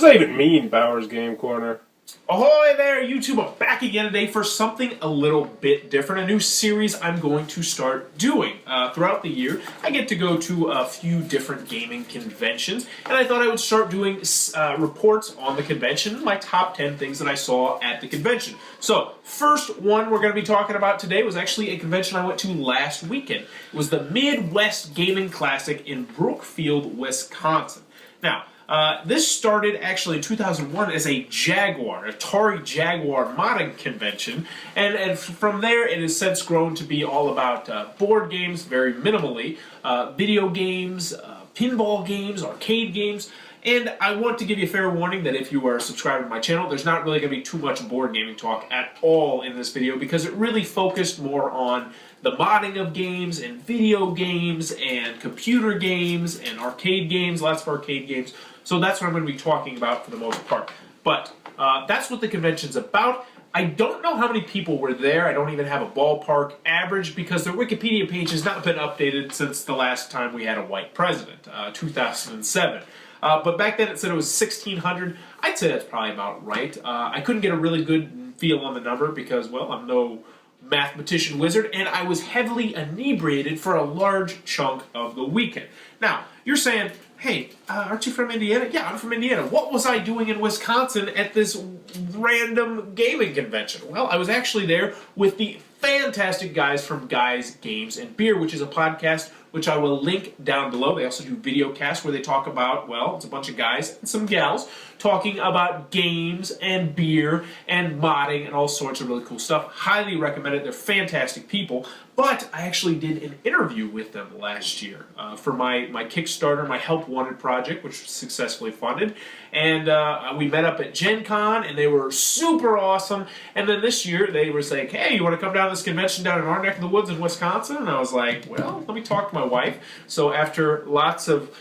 that even mean, Bowers Game Corner? Ahoy there, YouTube! I'm back again today for something a little bit different. A new series I'm going to start doing. Throughout the year, I get to go to a few different gaming conventions, and I thought I would start doing reports on the convention, my top 10 things that I saw at the convention. So, first one we're going to be talking about today was actually a convention I went to last weekend. It was the Midwest Gaming Classic in Brookfield, Wisconsin. Now, this started actually in 2001 as a Atari Jaguar modding convention, and from there it has since grown to be all about board games, very minimally, video games, pinball games, arcade games, and I want to give you a fair warning that if you are subscribed to my channel, there's not really going to be too much board gaming talk at all in this video because it really focused more on the modding of games and video games and computer games and arcade games, lots of arcade games. So that's what I'm going to be talking about for the most part. But that's what the convention's about. I don't know how many people were there. I don't even have a ballpark average because their Wikipedia page has not been updated since the last time we had a white president, 2007. But back then it said it was 1,600. I'd say that's probably about right. I couldn't get a really good feel on the number because, well, I'm no mathematician wizard, and I was heavily inebriated for a large chunk of the weekend. Now, you're saying, hey, aren't you from Indiana? Yeah, I'm from Indiana. What was I doing in Wisconsin at this random gaming convention? Well, I was actually there with the fantastic guys from Guys, Games, and Beer, which is a podcast which I will link down below. They also do video casts where they talk about, well, it's a bunch of guys and some gals talking about games and beer and modding and all sorts of really cool stuff. Highly recommend it. They're fantastic people. But I actually did an interview with them last year for my Kickstarter, my Help Wanted project, which was successfully funded. And we met up at Gen Con, and they were super awesome. And then this year, they were like, hey, you want to come down to this convention down in our neck of the woods in Wisconsin? And I was like, well, let me talk to my wife. So after lots of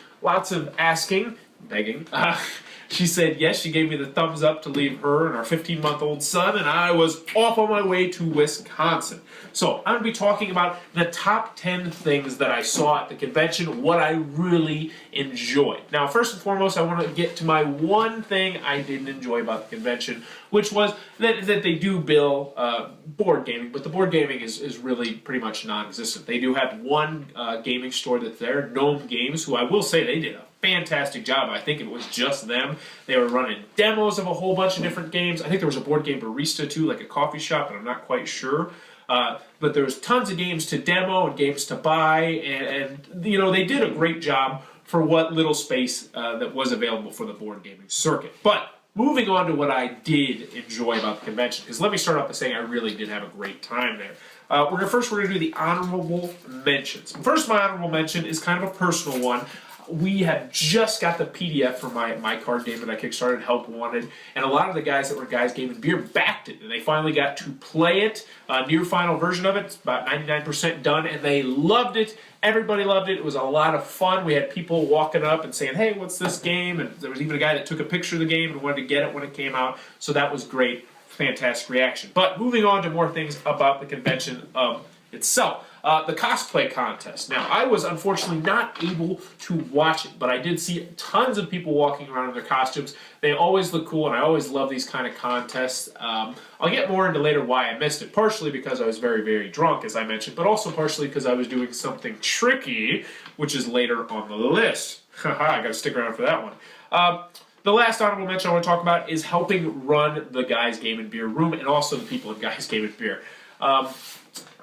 asking, begging, she said yes. She gave me the thumbs up to leave her and our 15-month-old son, and I was off on my way to Wisconsin. So I'm going to be talking about the top 10 things that I saw at the convention, what I really enjoyed. Now, first and foremost, I want to get to my one thing I didn't enjoy about the convention, which was that they do bill board gaming, but the board gaming is really pretty much non-existent. They do have one gaming store that's there, Gnome Games, who I will say they did a fantastic job. I think it was just them. They were running demos of a whole bunch of different games. I think there was a board game barista too, like a coffee shop, but I'm not quite sure. But there was tons of games to demo and games to buy, and you know, they did a great job for what little space that was available for the board gaming circuit. But moving on to what I did enjoy about the convention, because let me start off by saying I really did have a great time there. We're going to do the honorable mentions. First, my honorable mention is kind of a personal one. We have just got the PDF for my card game that I kickstarted, Help Wanted, and a lot of the guys that were Guys, Game, and Beer backed it, and they finally got to play it. Near final version of it, it's about 99% done, and they loved it. Everybody loved it. It was a lot of fun. We had people walking up and saying, hey, what's this game? And there was even a guy that took a picture of the game and wanted to get it when it came out, so that was great. Fantastic reaction. But moving on to more things about the convention itself. The cosplay contest. Now, I was unfortunately not able to watch it, but I did see tons of people walking around in their costumes. They always look cool, and I always love these kind of contests. I'll get more into later why I missed it, partially because I was very, very drunk, as I mentioned, but also partially because I was doing something tricky, which is later on the list. Haha, I gotta stick around for that one. The last honorable mention I want to talk about is helping run the Guys, Game, and Beer room, and also the people in Guys, Game, and Beer.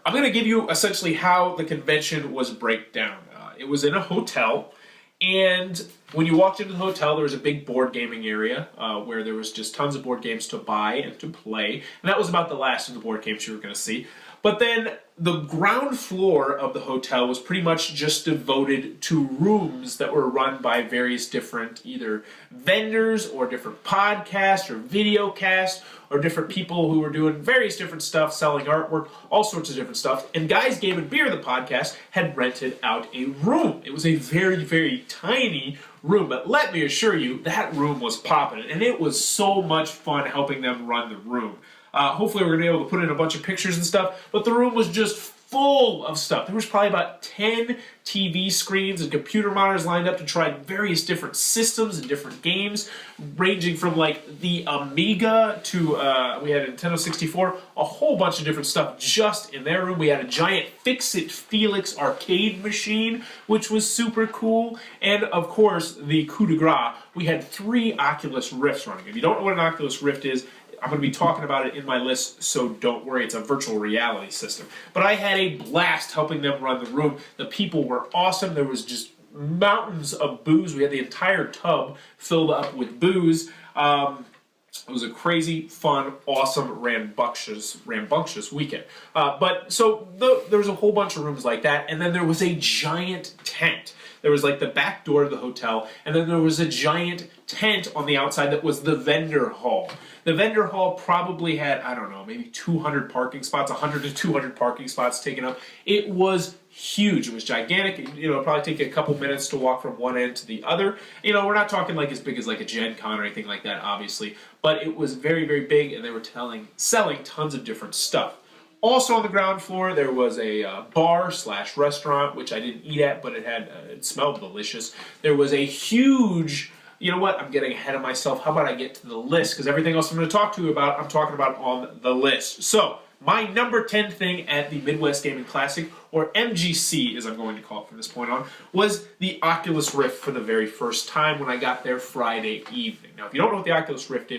I'm going to give you essentially how the convention was breakdown. It was in a hotel, and when you walked into the hotel, there was a big board gaming area where there was just tons of board games to buy and to play, and that was about the last of the board games you were going to see. But then the ground floor of the hotel was pretty much just devoted to rooms that were run by various different either vendors or different podcasts or video casts or different people who were doing various different stuff, selling artwork, all sorts of different stuff. And Guys, Game, and Beer, the podcast, had rented out a room. It was a very, very tiny room, but let me assure you, that room was popping, and it was so much fun helping them run the room. Hopefully we're going to be able to put in a bunch of pictures and stuff, but the room was just full of stuff. There was probably about 10 TV screens and computer monitors lined up to try various different systems and different games, ranging from like the Amiga to we had a Nintendo 64, a whole bunch of different stuff just in their room. We had a giant Fix-It Felix arcade machine, which was super cool, and of course the coup de grace. We had 3 Oculus Rifts running. If you don't know what an Oculus Rift is, I'm going to be talking about it in my list, so don't worry. It's a virtual reality system. But I had a blast helping them run the room. The people were awesome. There was just mountains of booze. We had the entire tub filled up with booze. It was a crazy, fun, awesome, rambunctious weekend. There was a whole bunch of rooms like that, and then there was a giant tent. There was like the back door of the hotel, and then there was a giant tent on the outside that was the vendor hall. The vendor hall probably had, I don't know, maybe 200 parking spots, 100 to 200 parking spots taken up. It was huge. It was gigantic. It'd probably take a couple minutes to walk from one end to the other. We're not talking like as big as like a Gen Con or anything like that, obviously, but it was very, very big, and they were selling tons of different stuff. Also on the ground floor, there was a bar/restaurant, which I didn't eat at, but it smelled delicious. There was a huge... You know what? I'm getting ahead of myself. How about I get to the list? Because everything else I'm going to talk to you about, I'm talking about on the list. So, my number 10 thing at the Midwest Gaming Classic, or MGC as I'm going to call it from this point on, was the Oculus Rift for the very first time when I got there Friday evening. Now, if you don't know what the Oculus Rift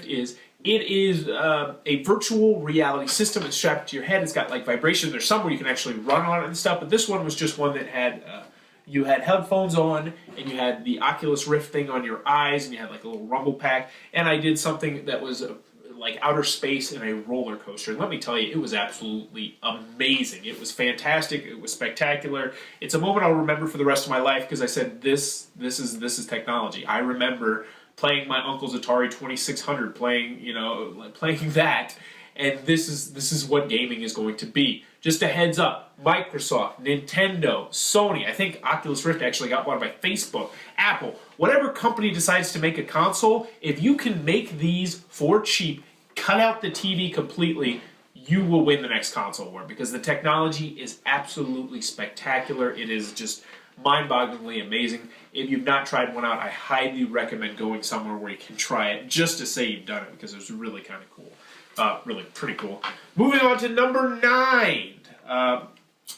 is, it is a virtual reality system. It's strapped to your head. It's got like vibration. There's some where you can actually run on it and stuff, but this one was just one that had... you had headphones on, and you had the Oculus Rift thing on your eyes, and you had like a little rumble pack, and I did something that was like outer space in a roller coaster. And let me tell you, it was absolutely amazing. It was fantastic. It was spectacular. It's a moment I'll remember for the rest of my life because I said, this is technology. I remember playing my uncle's Atari 2600, playing that, and this is what gaming is going to be. Just a heads up, Microsoft, Nintendo, Sony, I think Oculus Rift actually got bought by Facebook, Apple, whatever company decides to make a console, if you can make these for cheap, cut out the TV completely, you will win the next console war because the technology is absolutely spectacular. It is just mind-bogglingly amazing. If you've not tried one out, I highly recommend going somewhere where you can try it just to say you've done it because it was really kind of cool. Really pretty cool. Moving on to number 9.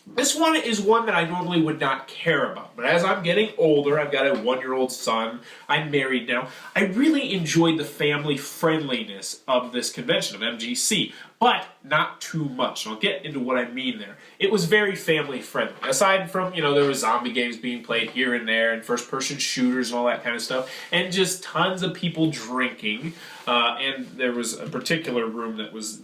This one is one that I normally would not care about, but as I'm getting older, I've got a 1-year-old son, I'm married now, I really enjoyed the family friendliness of this convention, of MGC, but not too much. And I'll get into what I mean there. It was very family friendly. Aside from, there was zombie games being played here and there, and first-person shooters and all that kind of stuff, and just tons of people drinking, and there was a particular room that was,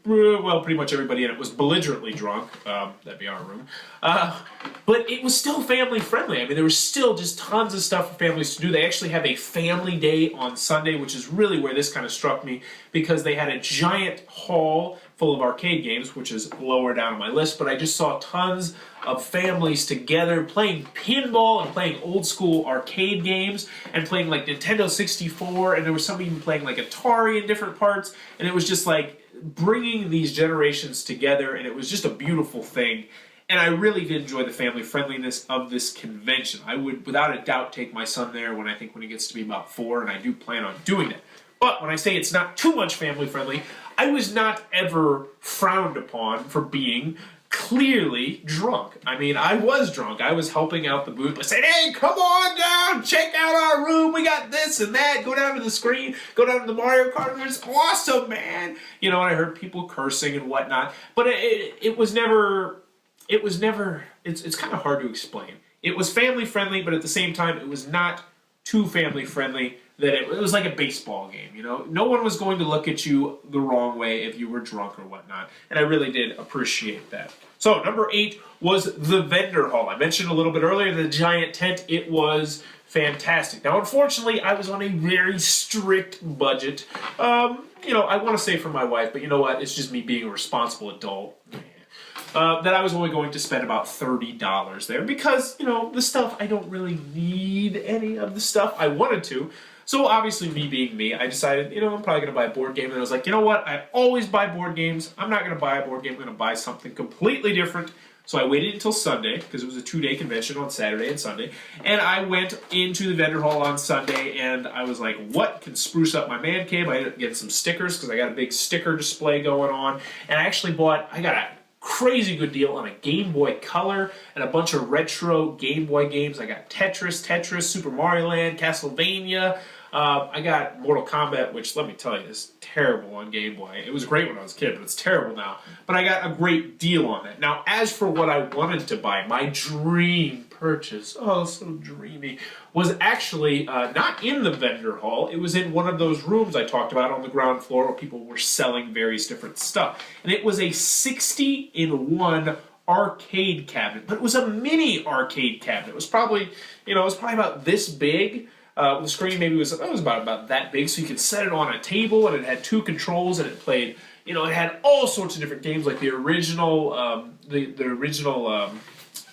pretty much everybody in it was belligerently drunk. That'd be our room. But it was still family friendly. I mean, there was still just tons of stuff for families to do. They actually have a family day on Sunday, which is really where this kind of struck me, because they had a giant hall full of arcade games, which is lower down on my list, but I just saw tons of families together playing pinball and playing old school arcade games and playing like Nintendo 64, and there was some even playing like Atari in different parts, and it was just like bringing these generations together, and it was just a beautiful thing. And I really did enjoy the family friendliness of this convention. I would, without a doubt, take my son there when he gets to be about 4, and I do plan on doing that. But when I say it's not too much family friendly, I was not ever frowned upon for being clearly drunk. I mean, I was drunk. I was helping out the booth by saying, hey, come on down, check out our room, we got this and that, go down to the screen, go down to the Mario Kart, it's awesome, man. And I heard people cursing and whatnot, but it was never, it's kind of hard to explain. It was family friendly, but at the same time, it was not too family friendly that it was like a baseball game, No one was going to look at you the wrong way if you were drunk or whatnot, and I really did appreciate that. So, number 8 was the vendor hall. I mentioned a little bit earlier the giant tent. It was fantastic. Now, unfortunately, I was on a very strict budget. I want to say for my wife, but you know what? It's just me being a responsible adult. that I was only going to spend about $30 there because, the stuff, I don't really need any of the stuff I wanted to. So obviously, me being me, I decided, I'm probably going to buy a board game. And I was like, you know what? I always buy board games. I'm not going to buy a board game. I'm going to buy something completely different. So I waited until Sunday, because it was a 2-day convention on Saturday and Sunday. And I went into the vendor hall on Sunday, and I was like, what can spruce up my man cave? I ended up getting some stickers, because I got a big sticker display going on. And I actually I got a crazy good deal on a Game Boy Color and a bunch of retro Game Boy games. I got Tetris, Super Mario Land, Castlevania. I got Mortal Kombat, which, let me tell you, is terrible on Game Boy. It was great when I was a kid, but it's terrible now. But I got a great deal on it. Now, as for what I wanted to buy, my dream purchase, oh, so dreamy, was actually not in the vendor hall. It was in one of those rooms I talked about on the ground floor where people were selling various different stuff. And it was a 60-in-1 arcade cabinet, but it was a mini arcade cabinet. It was probably, about this big. The screen maybe was about that big, so you could set it on a table, and it had 2 controls, and it played. It had all sorts of different games, like the original,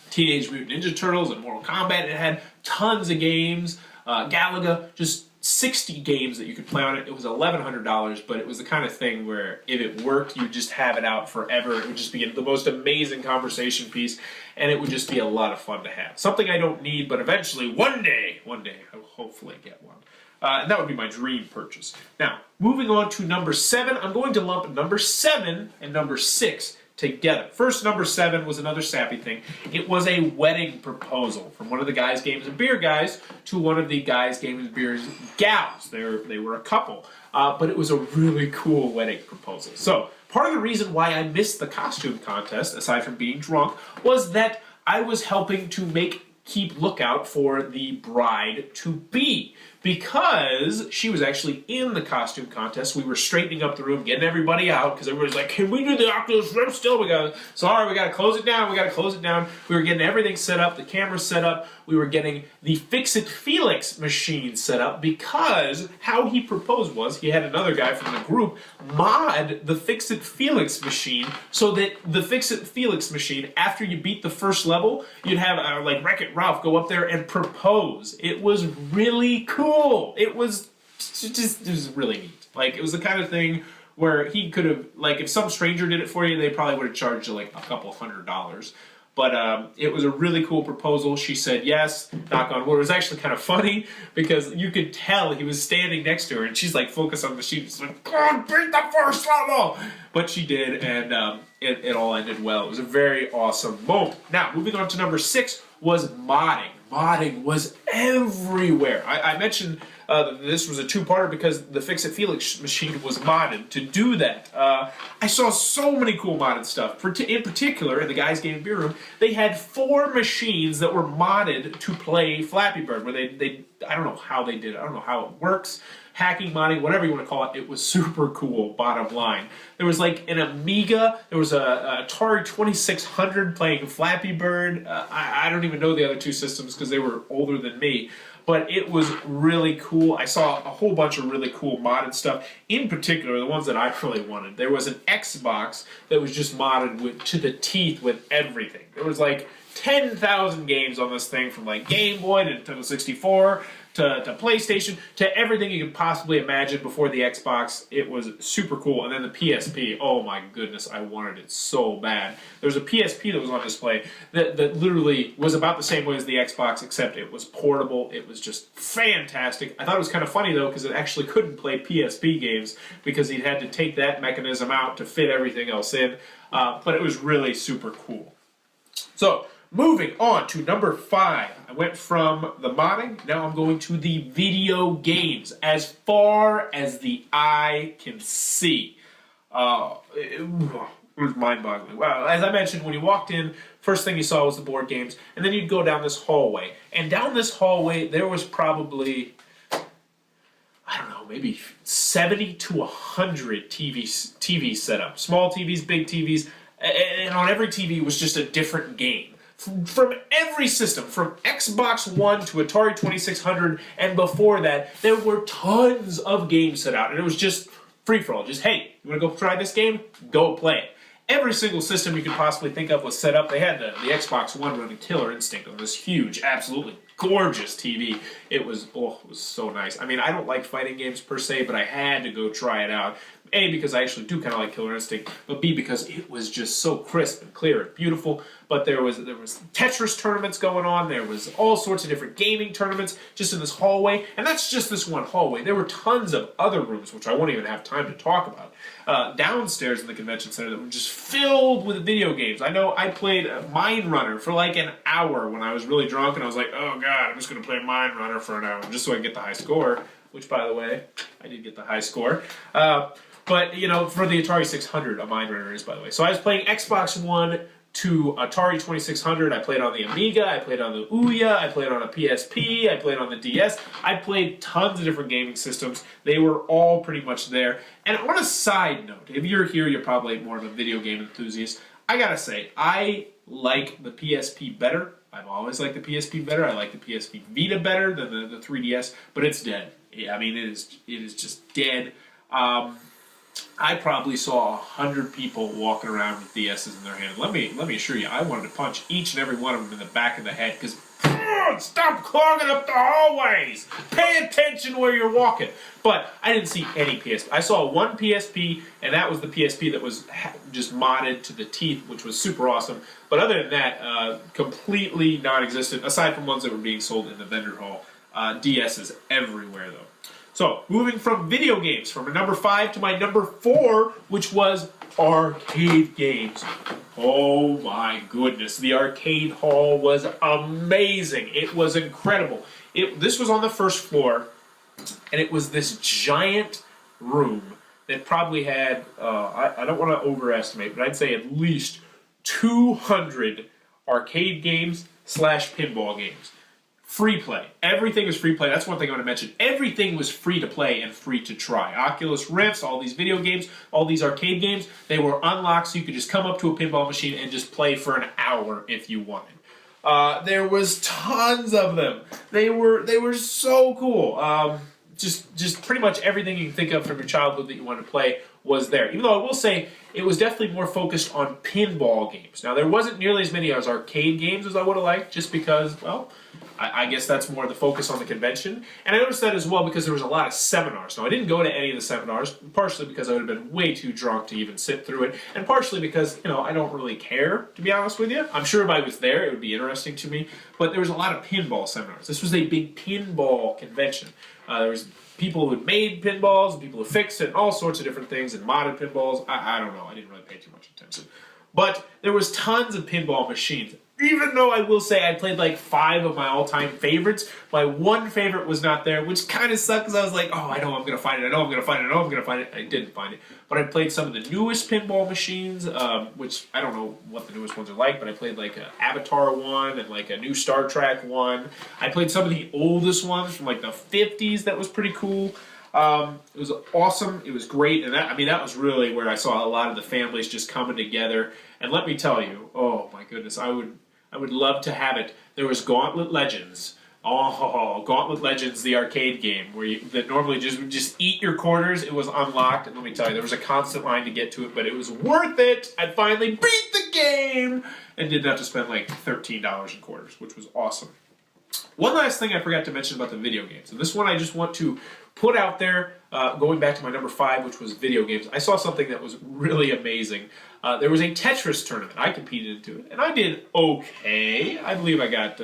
Teenage Mutant Ninja Turtles and Mortal Kombat. It had tons of games, Galaga, just 60 games that you could play on it. It was $1,100, but it was the kind of thing where if it worked, you'd just have it out forever. It would just be the most amazing conversation piece, and it would just be a lot of fun to have. Something I don't need, but eventually, one day, I will hopefully get one. And that would be my dream purchase. Now, moving on to number 7, I'm going to lump number 7 and number 6 together. First, number 7 was another sappy thing. It was a wedding proposal from one of the Guys, Games, and Beer guys to one of the Guys, Games, and Beer gals. They were a couple, but it was a really cool wedding proposal. So, part of the reason why I missed the costume contest, aside from being drunk, was that I was helping to keep lookout for the bride-to-be, because she was actually in the costume contest. We were straightening up the room, getting everybody out, because everybody's like, can we do the Oculus Rift still? We got to close it down, We were getting everything set up, the camera set up, we were getting the Fix-It Felix machine set up, because how he proposed was, he had another guy from the group mod the Fix-It Felix machine, so that the Fix-It Felix machine, after you beat the first level, you'd have, Wreck-It Ralph go up there and propose. It was really cool. It was really neat. It was the kind of thing where he could have, if some stranger did it for you, they probably would have charged you a couple $100. But it was a really cool proposal. She said yes, knock on wood. It was actually kind of funny because you could tell he was standing next to her and she's focused on the sheet. She's like, God, beat the first level! But she did, and it all ended well. It was a very awesome moment. Now, moving on to number 6 was modding. Modding was everywhere. I mentioned this was a 2-parter because the Fix-It Felix machine was modded to do that. I saw so many cool modded stuff. In particular, in the Guys Game Beer Room, they had 4 machines that were modded to play Flappy Bird, where they I don't know how they did it. I don't know how it works. Hacking, modding, whatever you want to call it, it was super cool, bottom line. There was an Amiga, there was a Atari 2600 playing Flappy Bird. I don't even know the other 2 systems because they were older than me. But it was really cool. I saw a whole bunch of really cool modded stuff. In particular, the ones that I really wanted. There was an Xbox that was just modded to the teeth with everything. There was 10,000 games on this thing, from Game Boy to Nintendo 64 to PlayStation to everything you could possibly imagine before the Xbox. It was super cool. And then the PSP, oh my goodness, I wanted it so bad. There was a PSP that was on display that literally was about the same way as the Xbox, except it was portable. It was just fantastic. I thought it was kind of funny, though, because it actually couldn't play PSP games because he'd had to take that mechanism out to fit everything else in. But it was really super cool. So, moving on to number 5. I went from the modding, now I'm going to the video games, as far as the eye can see. It was mind-boggling. Well, as I mentioned, when you walked in, first thing you saw was the board games, and then you'd go down this hallway. And down this hallway, there was probably, I don't know, maybe 70 to 100 TVs set up. Small TVs, big TVs, and on every TV was just a different game. From every system, from Xbox One to Atari 2600, and before that, there were tons of games set out, and it was just free-for-all. Just, hey, you want to go try this game? Go play it. Every single system you could possibly think of was set up. They had the Xbox One running Killer Instinct on this huge, absolutely gorgeous TV. It was so nice. I mean, I don't like fighting games per se, but I had to go try it out. A, because I actually do kind of like Killer Instinct, but B, because it was just so crisp and clear and beautiful. But there was Tetris tournaments going on. There was all sorts of different gaming tournaments just in this hallway, and that's just this one hallway. There were tons of other rooms, which I won't even have time to talk about, downstairs in the convention center that were just filled with video games. I know I played Mine Runner for like an hour when I was really drunk, and I was like, oh god, I'm just going to play Mine Runner for an hour just so I can get the high score, which, by the way, I did get the high score. But, you know, for the Atari 600, a Mine Runner is, by the way. So I was playing Xbox One to Atari 2600. I played on the Amiga, I played on the Ouya, I played on a PSP, I played on the DS. I played tons of different gaming systems. They were all pretty much there. And on a side note, if you're here, you're probably more of a video game enthusiast. I gotta say, I like the PSP better. I've always liked the PSP better. I like the PSP Vita better than the 3DS, but it's dead. Yeah, I mean, it is just dead. I probably saw 100 people walking around with DSs in their hand. Let me assure you, I wanted to punch each and every one of them in the back of the head because stop clogging up the hallways. Pay attention where you're walking. But I didn't see any PSP. I saw one PSP, and that was the PSP that was just modded to the teeth, which was super awesome. But other than that, completely non-existent, aside from ones that were being sold in the vendor hall. DSs everywhere, though. So, moving from video games, from my number 5 to my number 4, which was arcade games. Oh my goodness, the arcade hall was amazing. It was incredible. This was on the first floor, and it was this giant room that probably had, I don't want to overestimate, but I'd say at least 200 arcade games / pinball games. Free play. Everything was free play. That's one thing I want to mention. Everything was free to play and free to try. Oculus Rifts, all these video games, all these arcade games, they were unlocked so you could just come up to a pinball machine and just play for an hour if you wanted. There was tons of them. They were so cool. Just pretty much everything you can think of from your childhood that you wanted to play was there. Even though I will say it was definitely more focused on pinball games. Now, there wasn't nearly as many as arcade games as I would have liked, just because, well, I guess that's more the focus on the convention. And I noticed that as well because there was a lot of seminars. Now, I didn't go to any of the seminars, partially because I would have been way too drunk to even sit through it, and partially because, you know, I don't really care, to be honest with you. I'm sure if I was there, it would be interesting to me. But there was a lot of pinball seminars. This was a big pinball convention. There was people who had made pinballs, and people who fixed it, and all sorts of different things, and modded pinballs. I don't know. I didn't really pay too much attention. But there was tons of pinball machines. Even though I will say I played like 5 of my all-time favorites, my one favorite was not there, which kind of sucked because I was like, oh, I know I'm going to find it, I know I'm going to find it, I know I'm going to find it. I didn't find it. But I played some of the newest pinball machines, which I don't know what the newest ones are like, but I played like an Avatar one and like a new Star Trek one. I played some of the oldest ones from like the 50s that was pretty cool. It was awesome. It was great, and that was really where I saw a lot of the families just coming together. And let me tell you, oh my goodness, I would love to have it. There was Gauntlet Legends. Oh, Gauntlet Legends, the arcade game that normally just eat your quarters. It was unlocked, and let me tell you, there was a constant line to get to it, but it was worth it. I finally beat the game and didn't have to spend like $13 in quarters, which was awesome. One last thing I forgot to mention about the video games, and this one I just want to put out there, going back to my number 5, which was video games. I saw something that was really amazing. There was a Tetris tournament. I competed into it, and I did okay. I believe I got,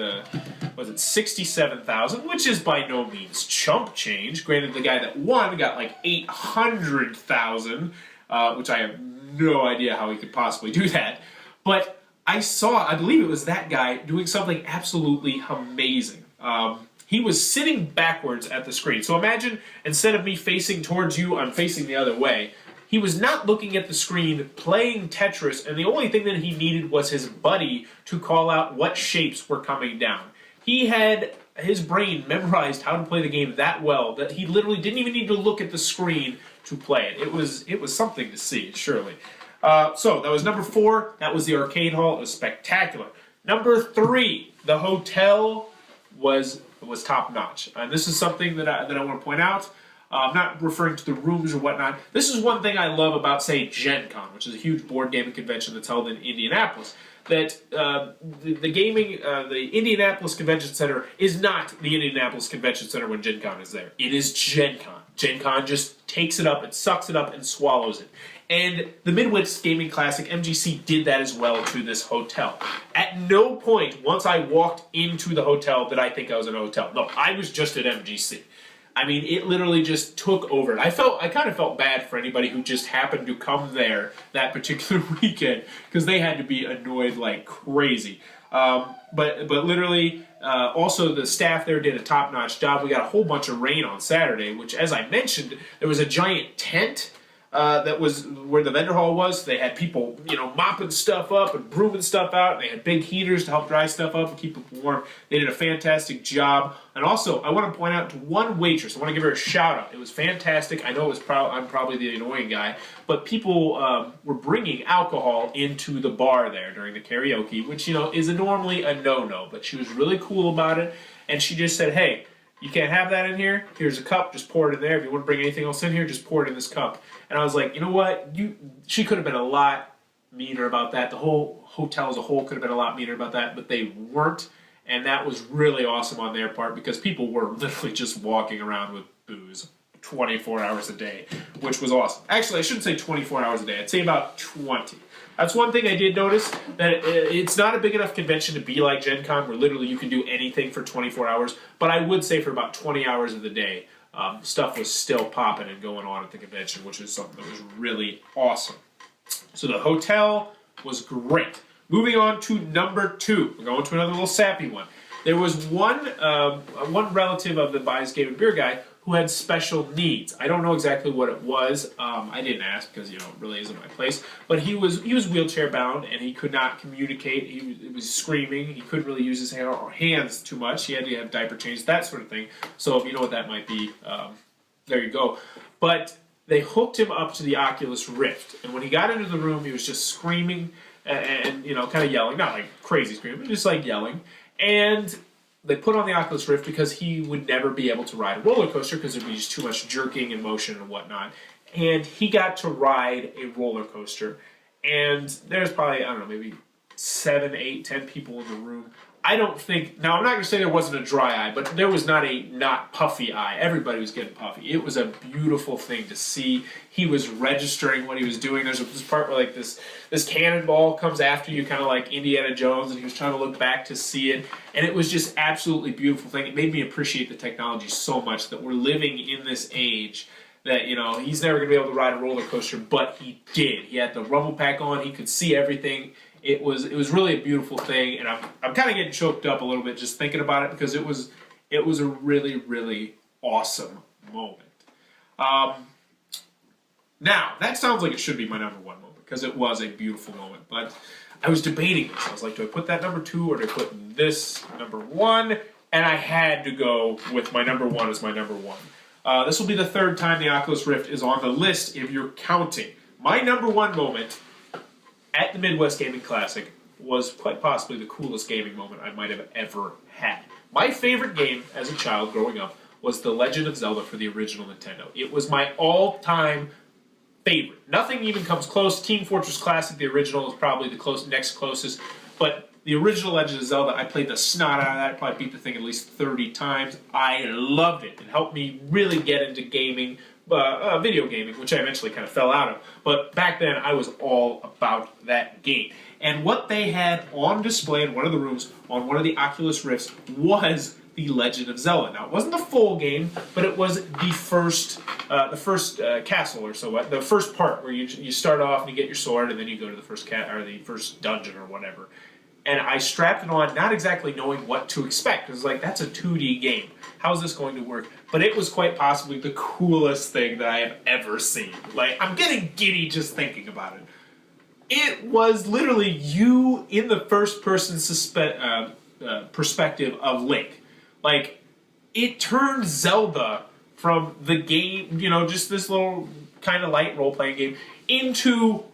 67,000, which is by no means chump change. Granted, the guy that won got like 800,000, which I have no idea how he could possibly do that. But I believe it was that guy doing something absolutely amazing. He was sitting backwards at the screen. So imagine, instead of me facing towards you, I'm facing the other way. He was not looking at the screen, playing Tetris, and the only thing that he needed was his buddy to call out what shapes were coming down. He had his brain memorized how to play the game that well that he literally didn't even need to look at the screen to play it. It was something to see, surely. So that was number 4. That was the arcade hall. It was spectacular. Number 3, the hotel was top notch. And this is something that I want to point out. I'm not referring to the rooms or whatnot. This is one thing I love about, say, Gen Con, which is a huge board gaming convention that's held in Indianapolis. That the Indianapolis Convention Center is not the Indianapolis Convention Center when Gen Con is there. It is Gen Con. Gen Con just takes it up, it sucks it up, and swallows it. And the Midwest Gaming Classic, MGC, did that as well to this hotel. At no point, once I walked into the hotel, did I think I was in a hotel. No, I was just at MGC. I mean, it literally just took over. I kind of felt bad for anybody who just happened to come there that particular weekend, because they had to be annoyed like crazy. But literally, also the staff there did a top-notch job. We got a whole bunch of rain on Saturday, which, as I mentioned, there was a giant tent that was where the vendor hall was. They had people, mopping stuff up and brooming stuff out. They had big heaters to help dry stuff up and keep it warm. They did a fantastic job. And also, I want to point out to one waitress. I want to give her a shout out. It was fantastic. I know I'm probably the annoying guy, but people were bringing alcohol into the bar there during the karaoke, which is normally a no-no. But she was really cool about it, and she just said, "Hey, you can't have that in here. Here's a cup. Just pour it in there. If you want to bring anything else in here, just pour it in this cup." And I was like, you know what? She could have been a lot meaner about that. The whole hotel as a whole could have been a lot meaner about that, but they weren't. And that was really awesome on their part, because people were literally just walking around with booze 24 hours a day, which was awesome. Actually, I shouldn't say 24 hours a day. I'd say about 20. That's one thing I did notice, that it's not a big enough convention to be like Gen Con, where literally you can do anything for 24 hours. But I would say for about 20 hours of the day, stuff was still popping and going on at the convention, which is something that was really awesome. So the hotel was great. Moving on to number 2. We're going to another little sappy one. There was one relative of the Buys Game and Beer guy who had special needs. I don't know exactly what it was. I didn't ask because it really isn't my place. But he was wheelchair bound, and he could not communicate. He was screaming. He couldn't really use his hands too much. He had to have diaper change, that sort of thing. So if you know what that might be, there you go. But they hooked him up to the Oculus Rift, and when he got into the room, he was just screaming and kind of yelling, not like crazy screaming, just like yelling. And they put on the Oculus Rift because he would never be able to ride a roller coaster because there'd be just too much jerking and motion and whatnot. And he got to ride a roller coaster. And there's probably, maybe 7, 8, 10 people in the room. I don't think, now I'm not going to say there wasn't a dry eye, but there was not puffy eye. Everybody was getting puffy. It was a beautiful thing to see. He was registering what he was doing. There's this part where this cannonball comes after you, kind of like Indiana Jones, and he was trying to look back to see it. And it was just absolutely beautiful thing. It made me appreciate the technology so much, that we're living in this age that, he's never going to be able to ride a roller coaster, but he did. He had the rumble pack on. He could see everything. It was really a beautiful thing, and I'm kind of getting choked up a little bit just thinking about it, because it was a really, really awesome moment. Now, that sounds like it should be my number 1 moment, because it was a beautiful moment, but I was debating this. I was like, do I put that number 2 or do I put this number 1? And I had to go with my number 1 as my number 1. This will be the 3rd time the Oculus Rift is on the list if you're counting. My number 1 moment at the Midwest Gaming Classic was quite possibly the coolest gaming moment I might have ever had. My favorite game as a child growing up was The Legend of Zelda for the original Nintendo. It was my all-time favorite. Nothing even comes close. Team Fortress Classic, the original, is probably the next closest. But the original Legend of Zelda, I played the snot out of that. I probably beat the thing at least 30 times. I loved it. It helped me really get into gaming, video gaming, which I eventually kind of fell out of. But back then, I was all about that game. And what they had on display in one of the rooms on one of the Oculus Rifts was The Legend of Zelda. Now, it wasn't the full game, but it was the first castle or so. The first part where you start off and you get your sword, and then you go to the first dungeon or whatever. And I strapped it on, not exactly knowing what to expect. It was like, that's a 2D game. How's this going to work? But it was quite possibly the coolest thing that I have ever seen. Like, I'm getting giddy just thinking about it. It was literally you in the first-person perspective of Link. Like, it turned Zelda from the game, just this little kind of light role-playing game, into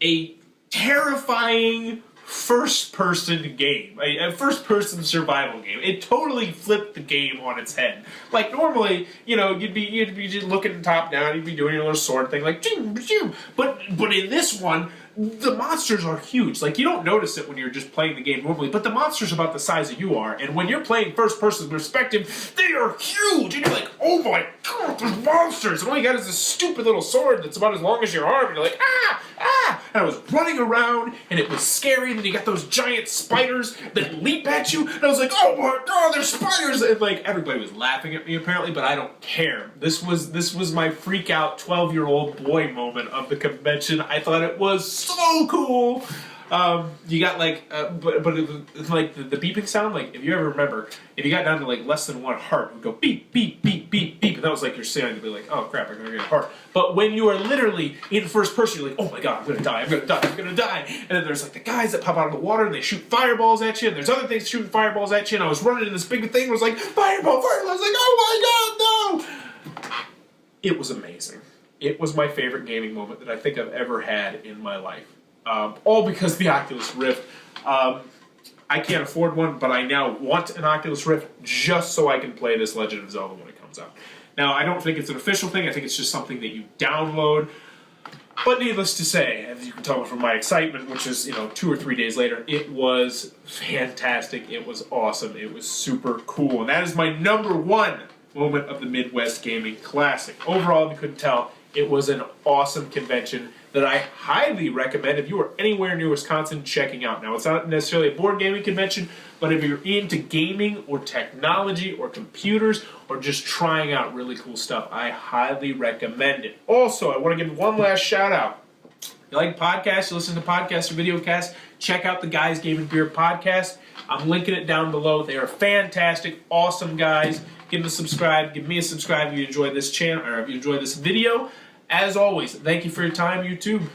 a terrifying, first-person game, a first-person survival game. It totally flipped the game on its head. Like normally, you'd be just looking top down, you'd be doing your little sword thing, like ching, ching. But in this one, the monsters are huge. Like, you don't notice it when you're just playing the game normally, but the monsters are about the size that you are, and when you're playing first-person perspective, they are huge, and you're like, oh my god, there's monsters, and all you got is this stupid little sword that's about as long as your arm, and you're like, ah, ah, and I was running around, and it was scary, and then you got those giant spiders that leap at you, and I was like, oh my god, there's spiders, and like, everybody was laughing at me apparently, but I don't care. This was my freak-out 12-year-old boy moment of the convention. I thought it was so cool. You got like, but it's like the beeping sound. Like, if you ever remember, if you got down to like less than one heart, it would go beep, beep, beep, beep, beep, and that was like your sound to be like, oh crap, I'm gonna get a heart. But when you are literally in first person, you're like, oh my god, I'm gonna die, I'm gonna die, I'm gonna die. And then there's like the guys that pop out of the water and they shoot fireballs at you, and there's other things shooting fireballs at you. And I was running in this big thing, and it was like fireball, fireball. I was like, oh my god, no! It was amazing. It was my favorite gaming moment that I think I've ever had in my life. All because of the Oculus Rift. I can't afford one, but I now want an Oculus Rift just so I can play this Legend of Zelda when it comes out. Now, I don't think it's an official thing. I think it's just something that you download. But needless to say, as you can tell from my excitement, which is, 2 or 3 days later, it was fantastic. It was awesome. It was super cool. And that is my number one moment of the Midwest Gaming Classic. Overall, if you couldn't tell, it was an awesome convention that I highly recommend if you are anywhere near Wisconsin checking out. Now, it's not necessarily a board gaming convention, but if you're into gaming or technology or computers or just trying out really cool stuff, I highly recommend it. Also, I want to give one last shout out. If you like podcasts, you listen to podcasts or videocasts, check out the Guys Game and Beer podcast. I'm linking it down below. They are fantastic, awesome guys. Give them a subscribe. Give me a subscribe if you enjoy this channel or if you enjoy this video. As always, thank you for your time, YouTube.